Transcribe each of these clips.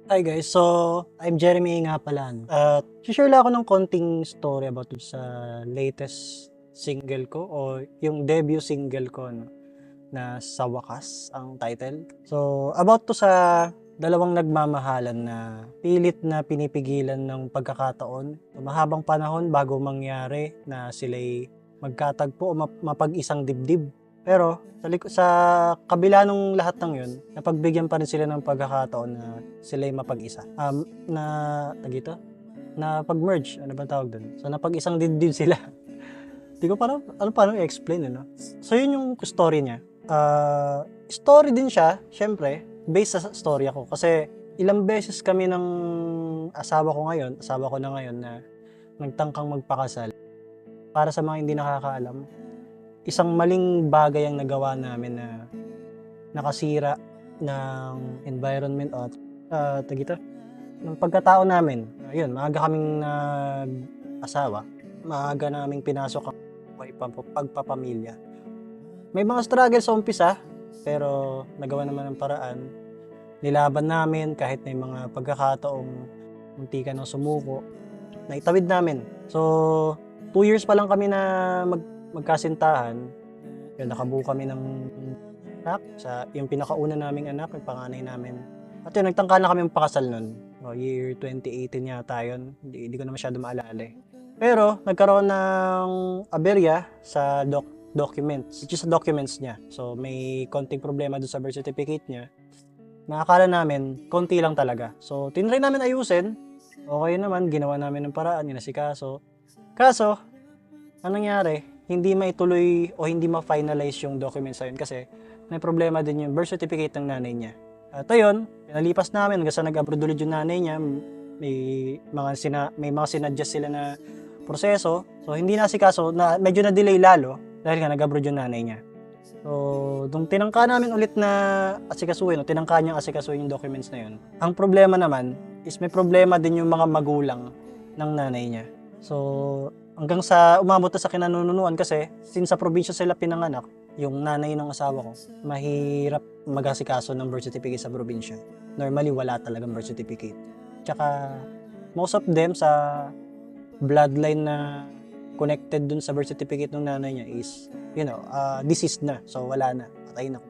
Hi guys, so I'm Jeremy nga pala. At share lang ako ng konting story about sa latest single ko o yung debut single ko na Sa Wakas ang title. So about to sa dalawang nagmamahalan na pilit na pinipigilan ng pagkakataon. Mahabang panahon bago mangyari na sila'y magkatagpo o mapag-isang dibdib. Pero sa kabila nung lahat ng yun, napagbigyan pa rin sila ng pagkakataon na sila'y mapag-isa. Na pag-merge, ano ba tawag doon? So napag-isang dibdib sila. Di ko paano i-explain, no? So yun yung story niya. Story din siya, syempre, based sa story ako. Kasi ilang beses kami ng asawa ko na ngayon na nagtangkang magpakasal. Para sa mga hindi nakakaalam, isang maling bagay ang nagawa namin na nakasira ng environment at ng pagkatao namin. Ayun, maaga kaming nag-asawa. Maaga naming pinasok ang pagpapamilya. May mga struggles sa umpisa, pero nagawa naman ng paraan. Nilaban namin kahit may mga pagkakataong munti ka nang sumuko. Naitawid namin. So, 2 years pa lang kami na magkasintahan. Yun, nakabuo kami ng anak. Yung pinakauna naming anak, yung panganay namin. At yun, nagtangka na kami magpakasal nun. Year 2018 yata yun. Hindi ko na masyado maalala eh. Pero, nagkaroon ng aberya sa documents, which is sa documents niya. So, may konting problema doon sa birth certificate niya. Nakakala namin, konti lang talaga. So, tinry namin ayusin. Okay naman, ginawa namin ng paraan, inasikaso. Kaso, anong nangyari? Hindi maituloy o hindi ma-finalize yung documents na yun kasi may problema din yung birth certificate ng nanay niya. At ayun, pinalipas namin hanggang sa nag-abroad ulit yung nanay niya. May mga sinadjust sila na proseso. So, hindi nasikaso, na medyo na-delay lalo dahil nga nag-abroad yung nanay niya. So, nung tinangka namin ulit na asikasuhin, o tinangka niyang asikasuhin yung documents na yun, ang problema naman is may problema din yung mga magulang ng nanay niya. So, hanggang sa umabot na sa kinanunuan kasi since sa probinsya sila pinanganak, yung nanay ng asawa ko, mahirap mag-asikaso ng birth certificate sa probinsya. Normally, wala talagang birth certificate. Tsaka, most of them sa bloodline na connected dun sa birth certificate ng nanay niya is, deceased na. So, wala na. Patay na.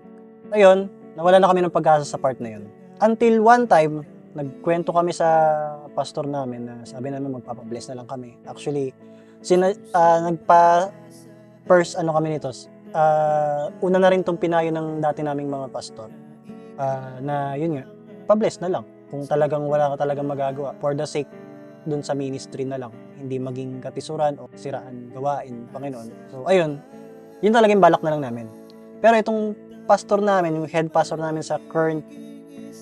Ayun, nawala na kami ng pag-asa sa part na yun. Until one time, nagkwento kami sa pastor namin na sabi namin magpapabless na lang kami. Actually, nagpa-first kami nito. Una na rin itong pinayo ng dati naming mga pastor. Na yun nga, pa-bless na lang. Kung talagang wala ka talagang magagawa. For the sake dun sa ministry na lang. Hindi maging katisuran o siraan gawain, Panginoon. So, ayun. Yun talagang balak na lang namin. Pero itong pastor namin, yung head pastor namin sa current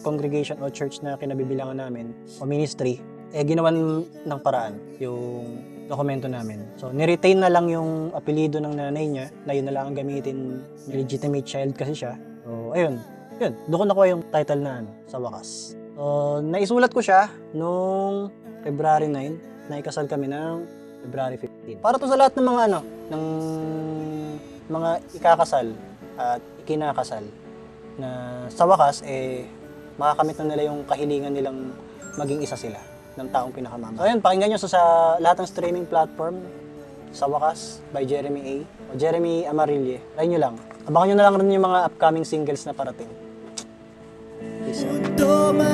congregation o church na kinabibilangan namin o ministry, ginawan ng paraan yung dokumento namin. So, niretain na lang yung apelido ng nanay niya na yun na lang ang gamitin. Legitimate child kasi siya. So, ayun. Yun. Doon ko nakuha yung title na Sa Wakas. So, naisulat ko siya nung February 9. Naikasal kami ng February 15. Para to sa lahat ng ng mga ikakasal at ikinakasal na sa wakas, makakamit na nila yung kahilingan nilang maging isa sila ng taong pinakamamahal. So ayun, pakinggan nyo sa lahat ng streaming platform, Sa Wakas by Jeremy A. o Jeremy Amarille. Try nyo lang. Abangan nyo na lang rin yung mga upcoming singles na parating. Peace out.